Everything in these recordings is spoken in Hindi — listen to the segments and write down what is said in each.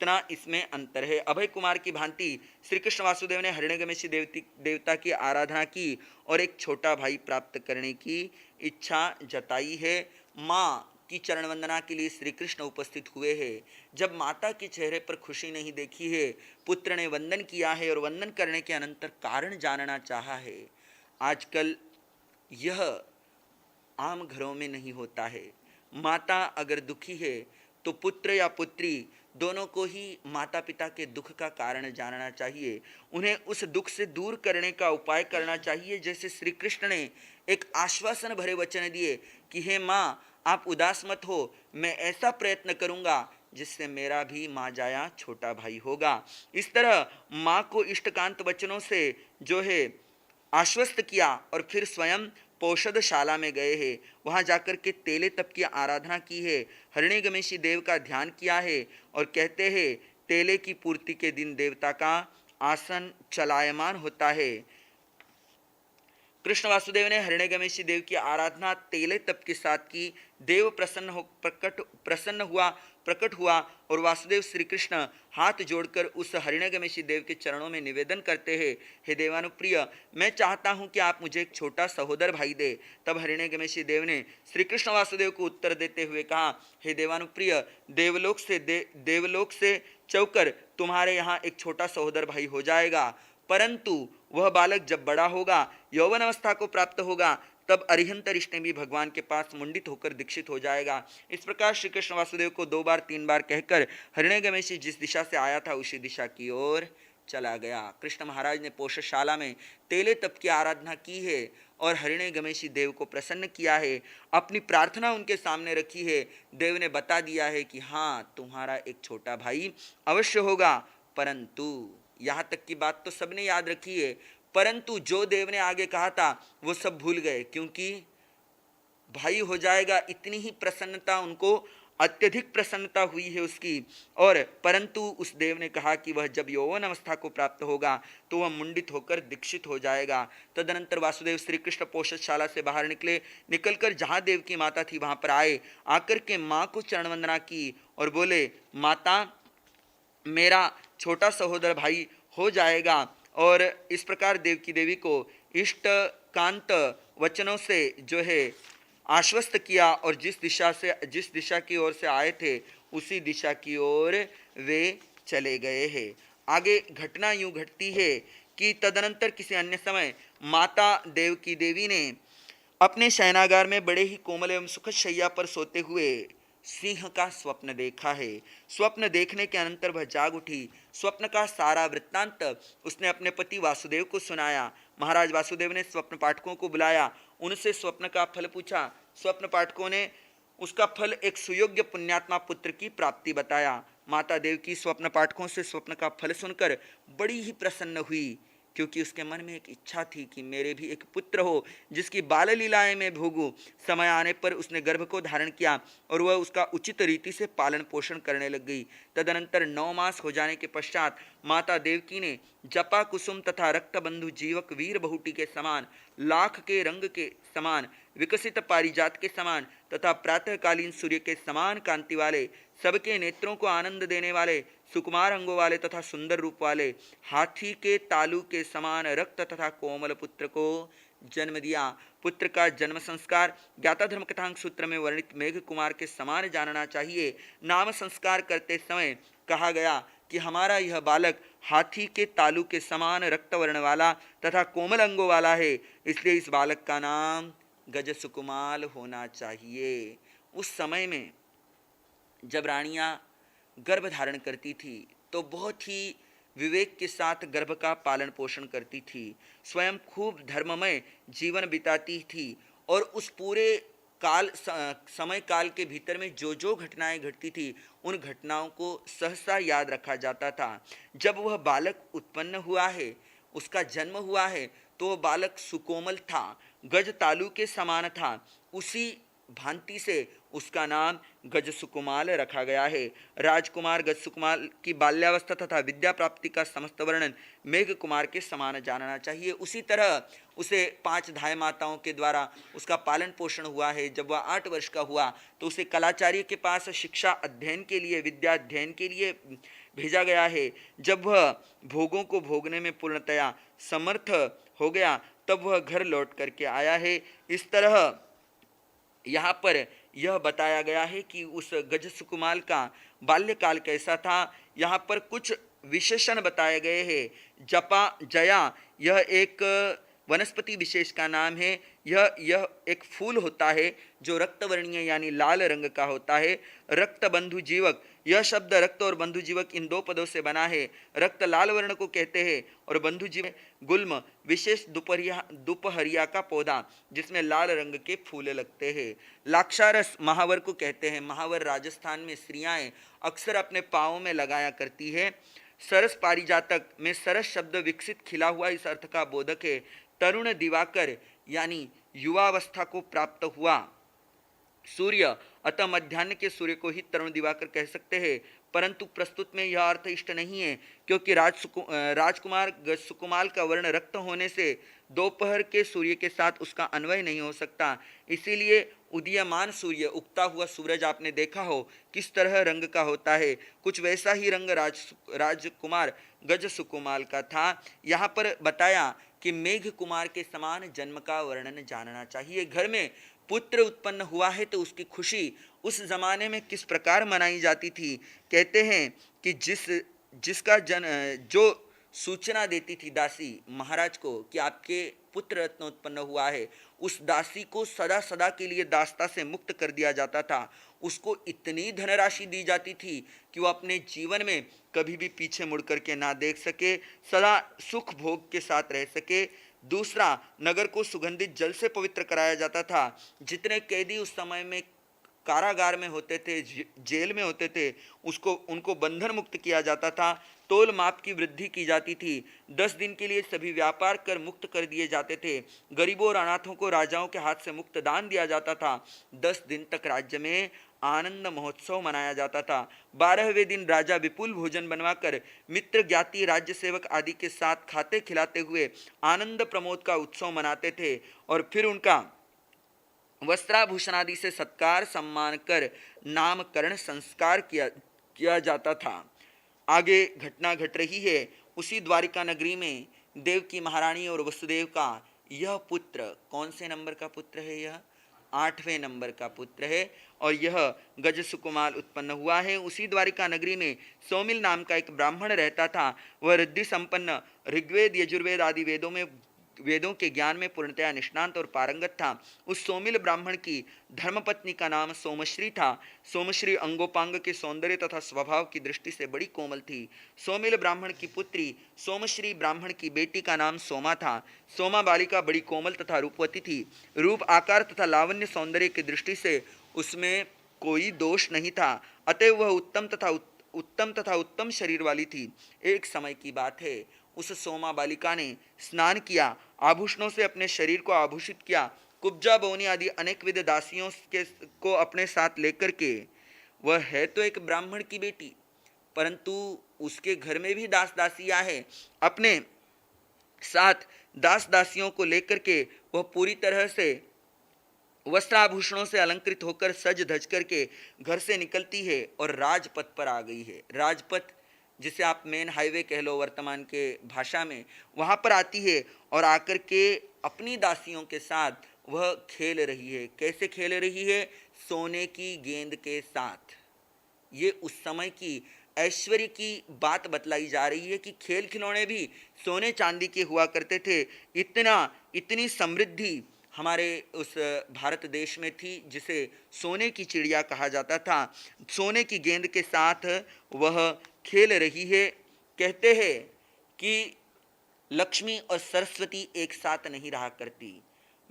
इतना इसमें अंतर है। अभय कुमार की भांति श्री कृष्ण वासुदेव ने हिरण्यगमेशी देवता की आराधना की और एक छोटा भाई प्राप्त करने की इच्छा जताई है। माँ की चरण वंदना के लिए श्री कृष्ण उपस्थित हुए हैं। जब माता के चेहरे पर खुशी नहीं देखी है, पुत्र ने वंदन किया है और वंदन करने के अनंतर कारण जानना चाहा है। आजकल यह आम घरों में नहीं होता है। माता अगर दुखी है तो पुत्र या पुत्री दोनों को ही माता पिता के दुख का कारण जानना चाहिए, उन्हें उस दुख से दूर करने का उपाय करना चाहिए। जैसे श्री कृष्ण ने एक आश्वासन भरे वचन दिए कि हे माँ, आप उदास मत हो, मैं ऐसा प्रयत्न करूँगा जिससे मेरा भी माँ जाया छोटा भाई होगा। इस तरह माँ को इष्टकांत वचनों से जो है आश्वस्त किया और फिर स्वयं पौषधशाला में गए हैं। वहां जाकर के तेले तप की आराधना की है, हिरण्यगमेशी देव का ध्यान किया है और कहते हैं तेले की पूर्ति के दिन देवता का आसन चलायमान होता है। कृष्ण वासुदेव ने हिरण्यगमेशी देव की आराधना तेले तप के साथ की। देव प्रकट हुआ और वासुदेव श्री कृष्ण हाथ जोड़कर उस हिरण्यगमेशी देव के चरणों में निवेदन करते हैं, हे देवानुप्रिय, मैं चाहता हूं कि आप मुझे एक छोटा सहोदर भाई दे। तब हिरण्यगमेशी देव ने श्री कृष्ण वासुदेव को उत्तर देते हुए कहा, हे देवानुप्रिय, देवलोक से चौकर तुम्हारे यहाँ एक छोटा सहोदर भाई हो जाएगा, परंतु वह बालक जब बड़ा होगा, यौवन अवस्था को प्राप्त होगा, तब अरिहंत ऋषि भी भगवान के पास मुंडित होकर दीक्षित हो जाएगा। इस प्रकार श्री कृष्ण वासुदेव को 2 बार 3 बार कहकर हिरण्यगमेशी जिस दिशा से आया था उसी दिशा की ओर चला गया। कृष्ण महाराज ने पौषशाला में तेले तप की आराधना की है और हिरण्यगमेशी देव को प्रसन्न किया है, अपनी प्रार्थना उनके सामने रखी है। देव ने बता दिया है कि हाँ, तुम्हारा एक छोटा भाई अवश्य होगा, परंतु यहाँ तक की बात तो सबने याद रखी है, परंतु जो देव ने आगे कहा था वो सब भूल गए, क्योंकि भाई हो जाएगा इतनी ही प्रसन्नता उनको, अत्यधिक प्रसन्नता हुई है उसकी। और परंतु उस देव ने कहा कि वह जब यौवन अवस्था को प्राप्त होगा तो वह मुंडित होकर दीक्षित हो जाएगा। तदनंतर वासुदेव श्री कृष्ण पौषधशाला से बाहर निकलकर जहाँ देव की माता थी वहाँ पर आए। आकर के माँ को चरण वंदना की और बोले, माता, मेरा छोटा सहोदर भाई हो जाएगा। और इस प्रकार देव की देवी को इष्ट कांत वचनों से जो है आश्वस्त किया और जिस दिशा की ओर से आए थे उसी दिशा की ओर वे चले गए हैं। आगे घटना यूं घटती है कि तदनंतर किसी अन्य समय माता देव की देवी ने अपने शयनागार में बड़े ही कोमल एवं सुखद शैया पर सोते हुए सिंह का स्वप्न देखा है। स्वप्न देखने के अनंतर वह जाग उठी। स्वप्न का सारा वृत्तांत उसने अपने पति वासुदेव को सुनाया। महाराज वासुदेव ने स्वप्न पाठकों को बुलाया, उनसे स्वप्न का फल पूछा। स्वप्न पाठकों ने उसका फल एक सुयोग्य पुण्यात्मा पुत्र की प्राप्ति बताया। माता देव की स्वप्न पाठकों से स्वप्न का फल सुनकर बड़ी ही प्रसन्न हुई, क्योंकि उसके मन में एक इच्छा थी कि मेरे भी एक पुत्र हो जिसकी बाल लीलाएं में भोगूं। समय आने पर उसने गर्भ को धारण किया और वह उसका उचित रीति से पालन पोषण करने लग गई। तदनंतर 9 मास हो जाने के पश्चात माता देवकी ने जपा कुसुम तथा रक्तबंधु जीवक वीर बहुटी के समान, लाख के रंग के समान, विकसित पारिजात के समान तथा प्रातःकालीन सूर्य के समान कांति वाले, सबके नेत्रों को आनंद देने वाले, सुकुमार अंगों वाले तथा सुंदर रूप वाले, हाथी के तालू के समान रक्त तथा कोमल पुत्र को जन्म दिया। पुत्र का जन्म संस्कार ज्ञाता धर्म कथांग सूत्र में वर्णित मेघ कुमार के समान जानना चाहिए। नाम संस्कार करते समय कहा गया कि हमारा यह बालक हाथी के तालू के समान रक्त वर्ण वाला तथा कोमल अंगों वाला है, इसलिए इस बालक का नाम गज सुकुमाल होना चाहिए। उस समय में जब रानियां गर्भ धारण करती थी तो बहुत ही विवेक के साथ गर्भ का पालन पोषण करती थी, स्वयं खूब धर्ममय जीवन बिताती थी और उस पूरे समय काल के भीतर में जो जो घटनाएं घटती थी उन घटनाओं को सहसा याद रखा जाता था। जब वह बालक उत्पन्न हुआ है, उसका जन्म हुआ है, तो वह बालक सुकोमल था, गज तालू के समान था। उसी भांति से उसका नाम गज सुकुमाल रखा गया है। राजकुमार गज सुकुमाल की बाल्यावस्था तथा विद्या प्राप्ति का समस्त वर्णन मेघ कुमार के समान जानना चाहिए। उसी तरह उसे 5 धाय माताओं के द्वारा उसका पालन पोषण हुआ है। जब वह 8 वर्ष का हुआ तो उसे कलाचार्य के पास शिक्षा अध्ययन के लिए, विद्या अध्ययन के लिए भेजा गया है। जब वह भोगों को भोगने में पूर्णतया समर्थ हो गया तब वह घर लौट करके आया है। इस तरह यहाँ पर यह बताया गया है कि उस गज सुकुमाल का बाल्यकाल कैसा था। यहाँ पर कुछ विशेषण बताए गए हैं। जपा जया यह एक वनस्पति विशेष का नाम है। यह एक फूल होता है जो रक्तवर्णीय यानी लाल रंग का होता है। रक्त बंधु जीवक, यह शब्द रक्त और बंधु जीवक इन 2 पदों से बना है। रक्त लाल वर्ण को कहते हैं और बंधु जीव गुल्म विशेष दोपहरिया का पौधा जिसमें लाल रंग के फूल लगते हैं। लाक्षारस महावर को कहते हैं। महावर राजस्थान में स्त्रियां अक्सर अपने पाँवों में लगाया करती है। सरस पारिजातक में सरस शब्द विकसित खिला हुआ इस अर्थ का बोधक है। तरुण दिवाकर यानी युवावस्था को प्राप्त हुआ सूर्य, अतः मध्याह्न के सूर्य को ही तरुण दिवाकर कह सकते हैं, परंतु प्रस्तुत में यह अर्थ इष्ट नहीं है क्योंकि राजकुमार सुकुमाल का वर्ण रक्त होने से दोपहर के सूर्य के साथ उसका अन्वय नहीं हो सकता। इसीलिए उदीयमान सूर्य, उगता हुआ सूरज आपने देखा हो किस तरह रंग का होता है, कुछ वैसा ही रंग राजकुमार गज सुकुमाल का था। यहाँ पर बताया कि मेघ कुमार के समान जन्म का वर्णन जानना चाहिए। घर में पुत्र उत्पन्न हुआ है तो उसकी खुशी उस जमाने में किस प्रकार मनाई जाती थी। कहते हैं कि जिसका जो सूचना देती थी दासी महाराज को कि आपके पुत्र रत्न उत्पन्न हुआ है, उस दासी को सदा सदा के लिए दासता से मुक्त कर दिया जाता था। उसको इतनी धनराशि दी जाती थी कि वो अपने जीवन में कभी भी पीछे मुड़ करके ना देख सके, सदा सुख भोग के साथ रह सके। दूसरा, नगर को सुगंधित जल से पवित्र कराया जाता था। जितने कैदी उस समय में कारागार में होते थे, जेल में होते थे, उनको बंधन मुक्त किया जाता था। तोल माप की वृद्धि की जाती थी। 10 दिन के लिए सभी व्यापार कर मुक्त कर दिए जाते थे। गरीबों और अनाथों को राजाओं के हाथ से मुक्त दान दिया जाता था। 10 दिन तक राज्य में आनंद महोत्सव मनाया जाता था। 12वें दिन राजा विपुल भोजन बनवाकर मित्र ज्ञाति राज्य सेवक आदि के साथ खाते खिलाते हुए आनंद प्रमोद का उत्सव मनाते थे और फिर उनका वस्त्राभूषण आदि से सत्कार सम्मान कर नामकरण संस्कार किया जाता था। आगे घटना घट रही है। उसी द्वारिका नगरी में देव की महारानी और वसुदेव का यह पुत्र, कौन से नंबर का पुत्र है? यह 8वें नंबर का पुत्र है और यह गज सुकुमाल उत्पन्न हुआ है। उसी द्वारिका नगरी में सोमिल नाम का एक ब्राह्मण रहता था। वह रिद्धि संपन्न, ऋग्वेद यजुर्वेद आदि वेदों के ज्ञान में पूर्णतया निष्णांत और पारंगत था। उस सोमिल ब्राह्मण की धर्मपत्नी का नाम सोमश्री था। सोमश्री अंगोपांग के सौंदर्य तथा स्वभाव की दृष्टि से बड़ी कोमल थी। सोमिल ब्राह्मण की पुत्री सोमश्री ब्राह्मण की बेटी का नाम सोमा था। सोमा बालिका बड़ी कोमल तथा रूपवती थी। रूप, आकार तथा लावण्य सौंदर्य की दृष्टि से उसमें कोई दोष नहीं था। अतएव वह उत्तम तथा उत्तम शरीर वाली थी। एक समय की बात है, उस सोमा बालिका ने स्नान किया, आभूषणों से अपने शरीर को आभूषित किया, कुब्जा बोनी आदि अनेक विध दासियों को अपने साथ लेकर के, वह है तो एक ब्राह्मण की बेटी, परंतु उसके घर में भी दास दासियां हैं। अपने साथ दास दासियों को लेकर के वह पूरी तरह से वस्त्राभूषणों से अलंकृत होकर सज धज करके घर से निकलती है और राजपथ पर आ गई है। राजपथ जिसे आप मेन हाईवे कह लो वर्तमान के भाषा में, वहाँ पर आती है और आकर के अपनी दासियों के साथ वह खेल रही है। कैसे खेल रही है? सोने की गेंद के साथ। ये उस समय की ऐश्वर्य की बात बतलाई जा रही है कि खेल खिलौने भी सोने चांदी के हुआ करते थे। इतनी समृद्धि हमारे उस भारत देश में थी जिसे सोने की चिड़िया कहा जाता था। सोने की गेंद के साथ वह खेल रही है। कहते हैं कि लक्ष्मी और सरस्वती एक साथ नहीं रहा करती।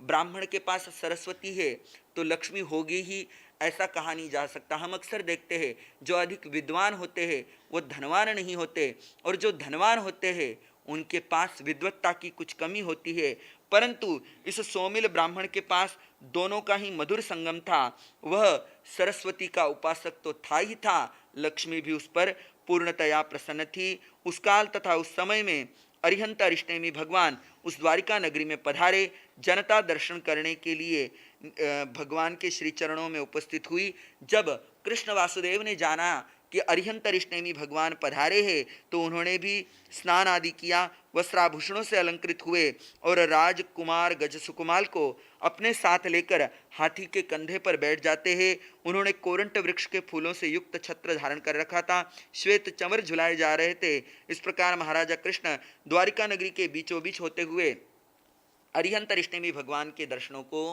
ब्राह्मण के पास सरस्वती है तो लक्ष्मी होगी ही, ऐसा कहा नहीं जा सकता। हम अक्सर देखते हैं जो अधिक विद्वान होते हैं वो धनवान नहीं होते, और जो धनवान होते हैं उनके पास विद्वत्ता की कुछ कमी होती है। परंतु इस सोमिल ब्राह्मण के पास दोनों का ही मधुर संगम था। वह सरस्वती का उपासक तो था ही था, लक्ष्मी भी उस पर पूर्णतया प्रसन्न थी। उस काल तथा उस समय में अरिहंत अरिष्टेमी भगवान उस द्वारिका नगरी में पधारे। जनता दर्शन करने के लिए भगवान के श्री चरणों में उपस्थित हुई। जब कृष्ण वासुदेव ने जाना कि अरिहंत अरिष्टेमी भगवान पधारे हैं, तो उन्होंने भी स्नान आदि किया, वस्त्राभूषणों से अलंकृत हुए और राजकुमार गज सुकुमाल को अपने साथ लेकर हाथी के कंधे पर बैठ जाते हैं। उन्होंने कोरंट वृक्ष के फूलों से युक्त छत्र धारण कर रखा था, श्वेत चंवर झुलाए जा रहे थे। इस प्रकार महाराजा कृष्ण द्वारिका नगरी के बीचों बीच होते हुए अरिहंत अरिष्टेमी भगवान के दर्शनों को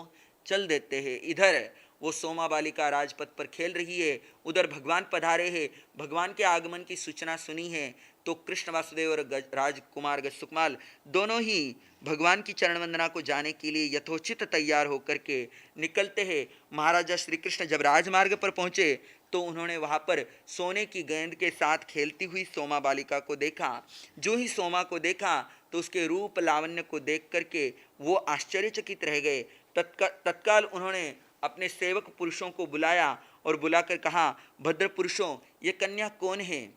चल देते हैं। इधर वो सोमा बालिका राजपथ पर खेल रही है, उधर भगवान पधारे हैं। भगवान के आगमन की सूचना सुनी है तो कृष्ण वासुदेव और राजकुमार गज सुकुमाल दोनों ही भगवान की चरण वंदना को जाने के लिए यथोचित तैयार होकर के निकलते हैं। महाराजा श्री कृष्ण जब राजमार्ग पर पहुंचे तो उन्होंने वहां पर सोने की गेंद के साथ खेलती हुई सोमा बालिका को देखा। जो ही सोमा को देखा तो उसके रूप लावण्य को देख करके वो आश्चर्यचकित रह गए। तत्काल उन्होंने अपने सेवक पुरुषों को बुलाया और बुलाकर कहा, भद्र पुरुषों, ये कन्या कौन है,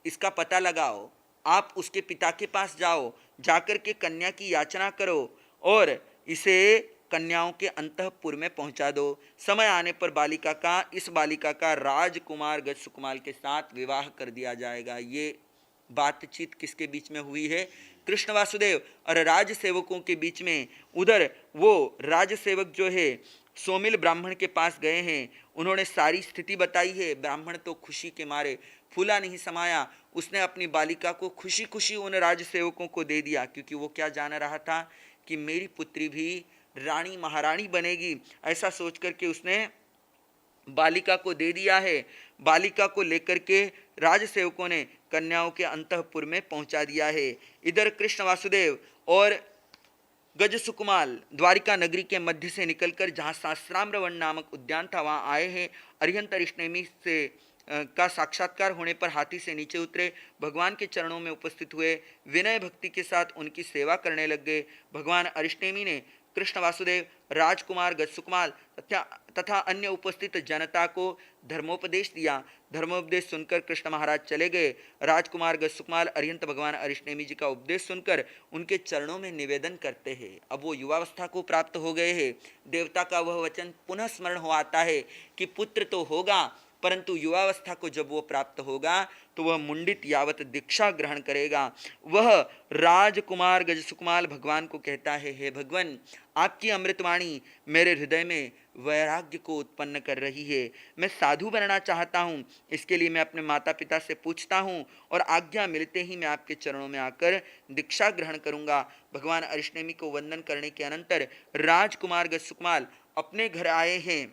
इसका पता लगाओ। आप उसके पिता के पास जाओ, जाकर के कन्या की याचना करो और इसे कन्याओं के अंतःपुर में पहुंचा दो। समय आने पर इस बालिका का राजकुमार गज सुकुमाल के साथ विवाह कर दिया जाएगा। ये बातचीत किसके बीच में हुई है? कृष्ण वासुदेव और राज सेवकों के बीच में। उधर वो राज सेवक जो है सोमिल ब्राह्मण के पास गए हैं, उन्होंने सारी स्थिति बताई है। ब्राह्मण तो खुशी के मारे फूला नहीं समाया, उसने अपनी बालिका को खुशी खुशी उन राज सेवकों को दे दिया, क्योंकि वो क्या जान रहा था कि मेरी पुत्री भी रानी महारानी बनेगी। ऐसा सोच करके उसने बालिका को दे दिया है। बालिका को लेकर के राज सेवकों ने कन्याओं के अंतःपुर में पहुंचा दिया है। इधर कृष्ण वासुदेव और गज सुकुमाल द्वारिका नगरी के मध्य से निकलकर जहाँ शास्त्राम्र वन नामक उद्यान था वहाँ आए हैं। अरिहंत अरिष्टेमी से का साक्षात्कार होने पर हाथी से नीचे उतरे, भगवान के चरणों में उपस्थित हुए, विनय भक्ति के साथ उनकी सेवा करने लग गए। भगवान अरिष्टेमी ने कृष्ण वासुदेव, राजकुमार गज सुकुमाल तथा अन्य उपस्थित जनता को धर्मोपदेश दिया। धर्मोपदेश सुनकर कृष्ण महाराज चले गए। राजकुमार गज सुकुमाल अरिहंत भगवान अरिष्टेमी जी का उपदेश सुनकर उनके चरणों में निवेदन करते हैं। अब वो युवावस्था को प्राप्त हो गए हैं। देवता का वह वचन पुनः स्मरण हो आता है कि पुत्र तो होगा, परंतु युवावस्था को जब वो प्राप्त होगा तो वह मुंडित यावत दीक्षा ग्रहण करेगा। वह राजकुमार गज सुकुमाल भगवान को कहता है, हे भगवान, आपकी अमृतवाणी मेरे हृदय में वैराग्य को उत्पन्न कर रही है। मैं साधु बनना चाहता हूँ, इसके लिए मैं अपने माता पिता से पूछता हूँ और आज्ञा मिलते ही मैं आपके चरणों में आकर दीक्षा ग्रहण करूँगा। भगवान अरिष्टेमी को वंदन करने के अनंतर राजकुमार गज सुकुमाल अपने घर आए हैं।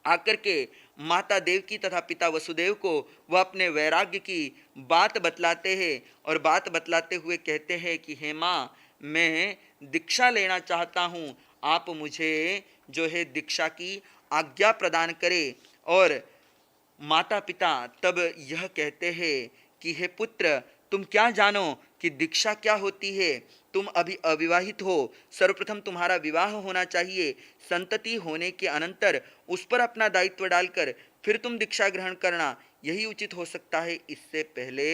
आकर के माता देवकी तथा पिता वसुदेव को वह अपने वैराग्य की बात बतलाते हैं और बात बतलाते हुए कहते हैं कि हे माँ, मैं दीक्षा लेना चाहता हूँ, आप मुझे जो है दीक्षा की आज्ञा प्रदान करें। और माता पिता तब यह कहते हैं कि हे पुत्र, तुम क्या जानो कि दीक्षा क्या होती है? तुम अभी अविवाहित हो, सर्वप्रथम तुम्हारा विवाह होना चाहिए। संतति होने के अनंतर उस पर अपना दायित्व डालकर फिर तुम दीक्षा ग्रहण करना, यही उचित हो सकता है, इससे पहले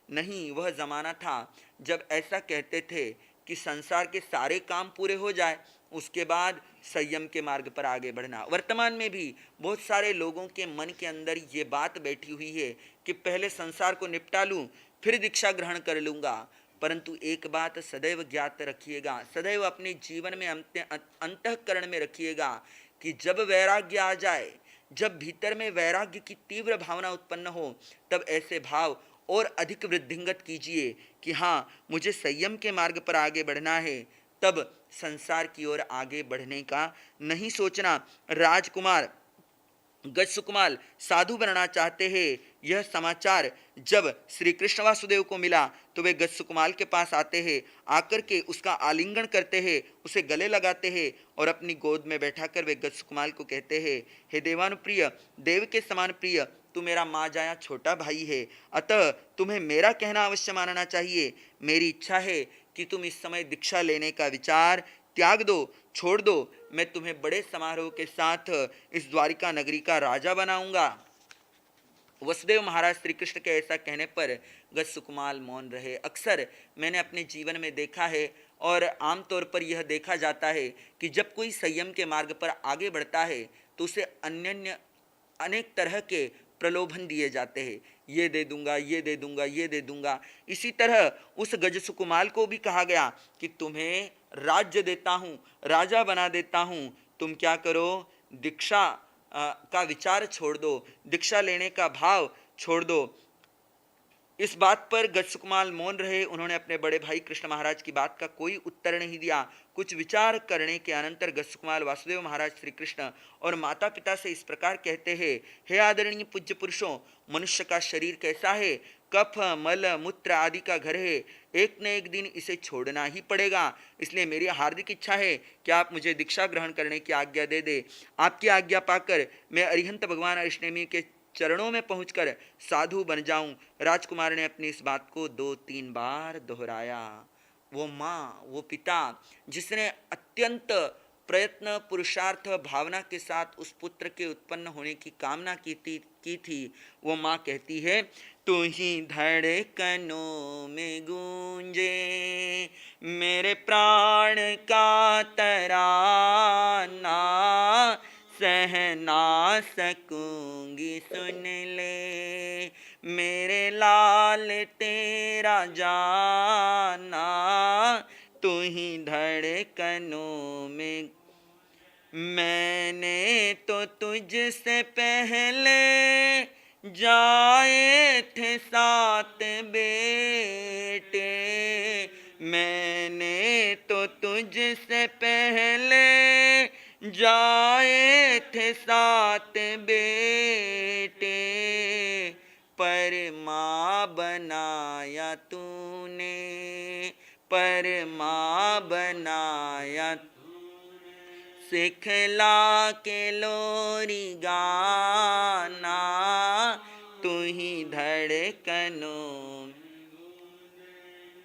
नहीं। वह जमाना था जब ऐसा कहते थे कि संसार के सारे काम पूरे हो जाए, उसके बाद संयम के मार्ग पर आगे बढ़ना। वर्तमान में भी बहुत सारे लोगों के मन के अंदर ये बात बैठी हुई है कि पहले संसार को निपटा लूं, फिर दीक्षा ग्रहण कर लूँगा। परंतु एक बात सदैव ज्ञात रखिएगा, सदैव अपने जीवन में अंतःकरण में रखिएगा कि जब वैराग्य आ जाए, जब भीतर में वैराग्य की तीव्र भावना उत्पन्न हो, तब ऐसे भाव और अधिक वृद्धिंगत कीजिए कि हाँ, मुझे संयम के मार्ग पर आगे बढ़ना है। तब संसार की ओर आगे बढ़ने का नहीं सोचना। राजकुमार गज सुकुमाल साधु बनना चाहते हैं। यह समाचार जब श्री कृष्ण वासुदेव को मिला तो वे गज सुकुमाल के पास आते हैं, आकर के उसका आलिंगन करते हैं, उसे गले लगाते हैं और अपनी गोद में बैठाकर वे गज सुकुमाल को कहते हैं, हे देवानुप्रिय, देव के समान प्रिय, तू मेरा माँ जाया छोटा भाई है, अतः तुम्हें मेरा कहना अवश्य मानना चाहिए। मेरी इच्छा है कि तुम इस समय दीक्षा लेने का विचार त्याग दो, छोड़ दो, मैं तुम्हें बड़े समारोह के साथ इस द्वारिका नगरी का राजा बनाऊंगा। वसुदेव महाराज श्री कृष्ण के ऐसा कहने पर गज सुकुमार मौन रहे। अक्सर मैंने अपने जीवन में देखा है और आमतौर पर यह देखा जाता है कि जब कोई संयम के मार्ग पर आगे बढ़ता है तो उसे अन्य अनेक तरह के प्रलोभन दिए जाते हैं, ये दे दूंगा, ये दे दूंगा, ये दे दूंगा। इसी तरह उस गज सुकुमार को भी कहा गया कि तुम्हें राज्य देता हूँ, राजा बना देता हूँ, तुम क्या करो, दीक्षा का विचार छोड़ दो, दीक्षा लेने का भाव छोड़ दो। इस बात पर गज सुकुमार मौन रहे। उन्होंने अपने बड़े भाई कृष्ण महाराज की बात का कोई उत्तर नहीं दिया। कुछ विचार करने के अनंतर गज सुकुमार वासुदेव महाराज श्री कृष्ण और माता पिता से इस प्रकार कहते हैं, हे आदरणीय पूज्य पुरुषों, मनुष्य का शरीर कैसा है, कफ मल मूत्र आदि का घर है, एक न एक दिन इसे छोड़ना ही पड़ेगा। इसलिए मेरी हार्दिक इच्छा है कि आप मुझे दीक्षा ग्रहण करने की आज्ञा दे दे। आपकी आज्ञा पाकर मैं अरिहंत भगवान अरिष्णेमी के चरणों में पहुंचकर साधु बन जाऊं। राजकुमार ने अपनी इस बात को 2-3 बार दोहराया। वो माँ, वो पिता जिसने अत्यंत प्रयत्न पुरुषार्थ भावना के साथ उस पुत्र के उत्पन्न होने की कामना की थी, वो माँ कहती है, तू ही धड़कनों में गूंजे मेरे प्राण का तराना, सह ना सकूंगी सुन ले मेरे लाल तेरा जाना, तू ही धड़कनों में। मैंने तो तुझसे पहले जाए थे 7 बेटे, मैंने तो तुझसे पहले जाए थे 7 बेटे, पर माँ बनाया तूने, पर माँ बनाया, सिखला के लोरी गाना, तू ही धड़कनों।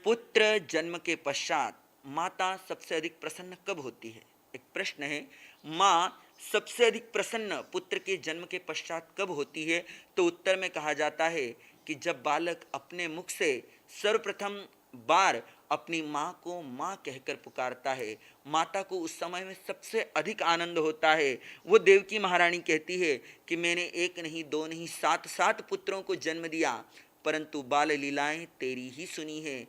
पुत्र जन्म के पश्चात माता सबसे अधिक प्रसन्न कब होती है? एक प्रश्न है। माँ सबसे अधिक प्रसन्न पुत्र के जन्म के पश्चात कब होती है? तो उत्तर में कहा जाता है कि जब बालक अपने मुख से सर्वप्रथम बार अपनी माँ को माँ कहकर पुकारता है। माता को उस समय में सबसे अधिक आनंद होता है। वो देवकी महारानी कहती है कि मैंने 1 नहीं 2 नहीं 7 पुत्रों को जन्म दिया, परंतु बाल लीलाएं तेरी ही सुनी है,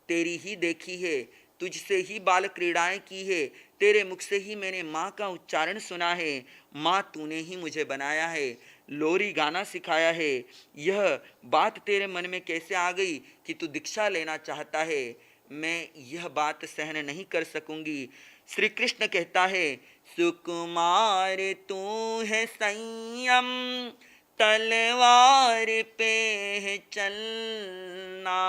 तेरी ही देखी है, तुझसे ही बाल क्रीड़ाएं की है, तेरे मुख से ही मैंने माँ का उच्चारण सुना है। माँ तूने ही मुझे बनाया है, लोरी गाना सिखाया है। यह बात तेरे मन में कैसे आ गई कि तू दीक्षा लेना चाहता है? मैं यह बात सहन नहीं कर सकूंगी। श्री कृष्ण कहता है, सुकुमार तू है संयम, तलवार पे है चलना।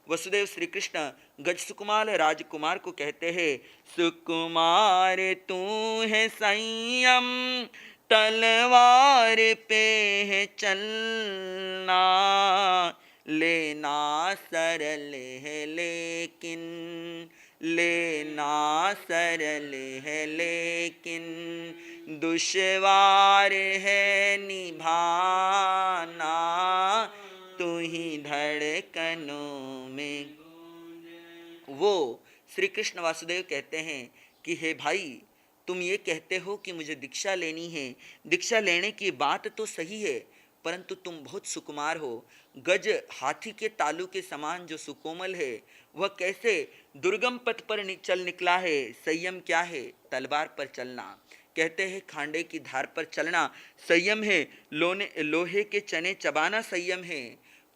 वसुदेव श्री कृष्ण गज सुकुमार राजकुमार को कहते हैं, सुकुमार तू है संयम, तलवार पे है चलना, लेना सरल है लेकिन, लेना सरल है लेकिन, दुश्वार है निभाना, तू ही धड़कनों में। वो श्री कृष्ण वासुदेव कहते हैं कि हे भाई, तुम ये कहते हो कि मुझे दीक्षा लेनी है, दीक्षा लेने की बात तो सही है, परंतु तुम बहुत सुकुमार हो। गज हाथी के तालू के समान जो सुकोमल है, वह कैसे दुर्गम पथ पर चल निकला है। संयम क्या है? तलवार पर चलना। कहते हैं खांडे की धार पर चलना संयम है, लोहे के चने चबाना संयम है,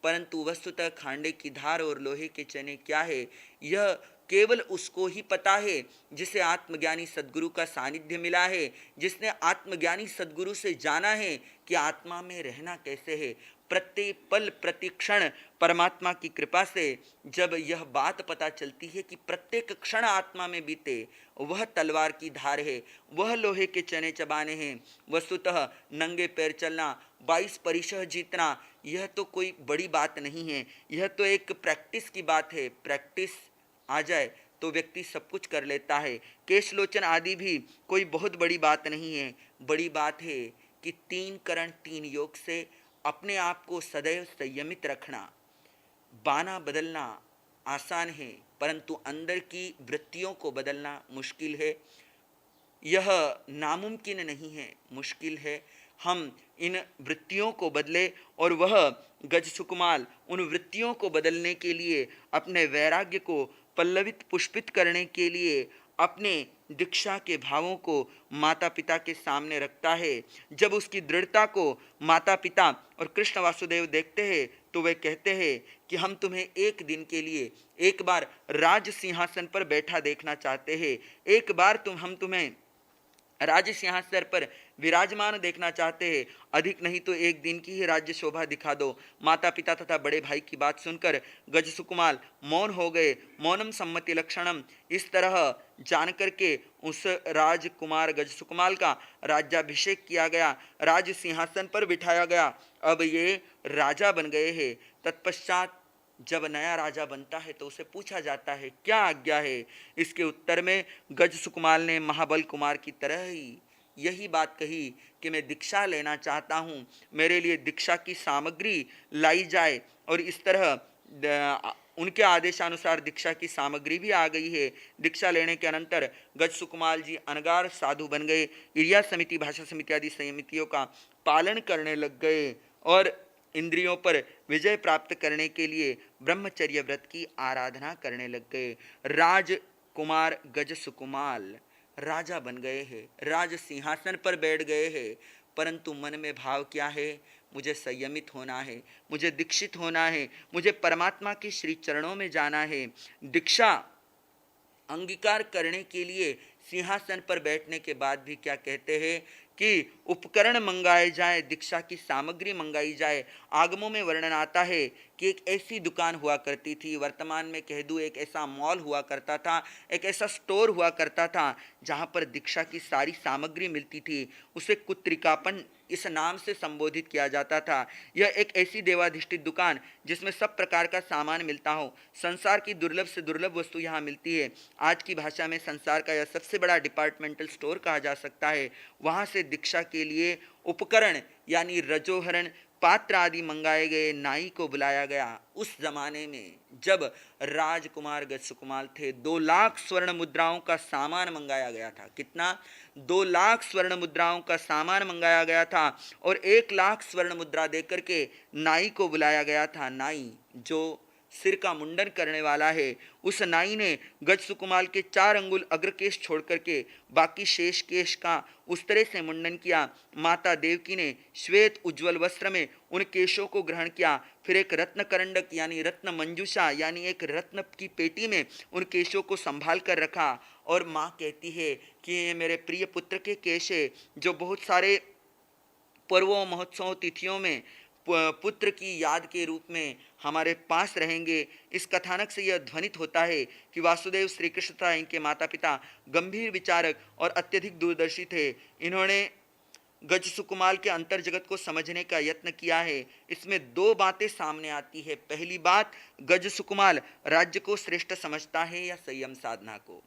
परंतु वस्तुतः खांडे की धार और लोहे के चने क्या है, यह केवल उसको ही पता है जिसे आत्मज्ञानी सद्गुरु का सानिध्य मिला है, जिसने आत्मज्ञानी सद्गुरु से जाना है कि आत्मा में रहना कैसे है। प्रत्येक पल प्रति क्षण परमात्मा की कृपा से जब यह बात पता चलती है कि प्रत्येक क्षण आत्मा में बीते, वह तलवार की धार है, वह लोहे के चने चबाने हैं। वस्तुतः नंगे पैर चलना, 22 परिशह जीतना, यह तो कोई बड़ी बात नहीं है, यह तो एक प्रैक्टिस की बात है। प्रैक्टिस आ जाए तो व्यक्ति सब कुछ कर लेता है। केशलोचन आदि भी कोई बहुत बड़ी बात नहीं है। बड़ी बात है कि 3 करण 3 योग से अपने आप को सदैव संयमित रखना। बाना बदलना आसान है, परंतु अंदर की वृत्तियों को बदलना मुश्किल है। यह नामुमकिन नहीं है, मुश्किल है। हम इन वृत्तियों को बदले और वह गज सुकुमाल उन वृत्तियों को बदलने के लिए, अपने वैराग्य को पल्लवित पुष्पित करने के लिए अपने दीक्षा के भावों को माता पिता के सामने रखता है। जब उसकी दृढ़ता को माता पिता और कृष्ण वासुदेव देखते हैं तो वे कहते हैं कि हम तुम्हें एक दिन के लिए एक बार राज सिंहासन पर बैठा देखना चाहते हैं। एक बार हम तुम्हें राज्य सिंहासन पर विराजमान देखना चाहते हैं। अधिक नहीं तो एक दिन की ही राज्य शोभा दिखा दो। माता पिता तथा बड़े भाई की बात सुनकर गज सुकुमाल मौन हो गए। मौनम सम्मति लक्षणम, इस तरह जान करके उस राजकुमार गज सुकुमाल का राज्याभिषेक किया गया, राज सिंहासन पर बिठाया गया। अब ये राजा बन गए हैं। तत्पश्चात जब नया राजा बनता है तो उसे पूछा जाता है क्या आज्ञा है। इसके उत्तर में गज सुकुमाल ने महाबल कुमार की तरह ही यही बात कही कि मैं दीक्षा लेना चाहता हूँ, मेरे लिए दीक्षा की सामग्री लाई जाए। और इस तरह उनके आदेशानुसार दीक्षा की सामग्री भी आ गई है। दीक्षा लेने के अनंतर गज सुकुमाल जी अनगार साधु बन गए। इरिया समिति, भाषा समिति आदि समितियों का पालन करने लग गए और इंद्रियों पर विजय प्राप्त करने के लिए ब्रह्मचर्य व्रत की आराधना करने लग गए। राजकुमार गज सुकुमाल राजा बन गए हैं, राज सिंहासन पर बैठ गए हैं, परंतु मन में भाव क्या है? मुझे संयमित होना है, मुझे दीक्षित होना है, मुझे परमात्मा के श्री चरणों में जाना है। दीक्षा अंगीकार करने के लिए सिंहासन पर बैठने के बाद भी क्या कहते हैं कि उपकरण मंगाए जाए, दीक्षा की सामग्री मंगाई जाए। आगमों में वर्णन आता है कि एक ऐसी दुकान हुआ करती थी, वर्तमान में कह दूँ एक ऐसा मॉल हुआ करता था, एक ऐसा स्टोर हुआ करता था जहाँ पर दीक्षा की सारी सामग्री मिलती थी। उसे कुत्रिकापन इस नाम से संबोधित किया जाता था। यह एक ऐसी देवाधिष्ठित दुकान जिसमें सब प्रकार का सामान मिलता हो। संसार की दुर्लभ से दुर्लभ वस्तु यहाँ मिलती है। आज की भाषा में संसार का यह सबसे बड़ा डिपार्टमेंटल स्टोर कहा जा सकता है। वहाँ से दीक्षा के लिए उपकरण यानी रजोहरण, पात्र आदि मंगाए गए। नाई को बुलाया गया। उस जमाने में जब राजकुमार गज सुकुमाल थे, 2 लाख स्वर्ण मुद्राओं का सामान मंगाया गया था। कितना? 2 लाख स्वर्ण मुद्राओं का सामान मंगाया गया था और 1 लाख स्वर्ण मुद्रा देकर के नाई को बुलाया गया था। नाई जो सिर का मुंडन करने वाला है, उस नाई ने गज सुकुमाल के 4 अंगुल अग्रकेश छोड़ करके बाकी शेष केश का उस तरह से मुंडन किया। माता देवकी ने श्वेत उज्ज्वल वस्त्र में उन केशों को ग्रहण किया। फिर एक रत्न करंडक यानी रत्न मंजूषा यानी एक रत्न की पेटी में उन केशों को संभाल कर रखा। और माँ कहती है कि ये मेरे प्रिय पुत्र के केश है जो बहुत सारे पर्वों, महोत्सव, तिथियों में पुत्र की याद के रूप में हमारे पास रहेंगे। इस कथानक से यह ध्वनित होता है कि वासुदेव श्री कृष्ण तथा इनके माता पिता गंभीर विचारक और अत्यधिक दूरदर्शी थे। इन्होंने गज सुकुमाल के अंतर जगत को समझने का यत्न किया है। इसमें 2 बातें सामने आती है। पहली बात, गज सुकुमाल राज्य को श्रेष्ठ समझता है या संयम साधना को?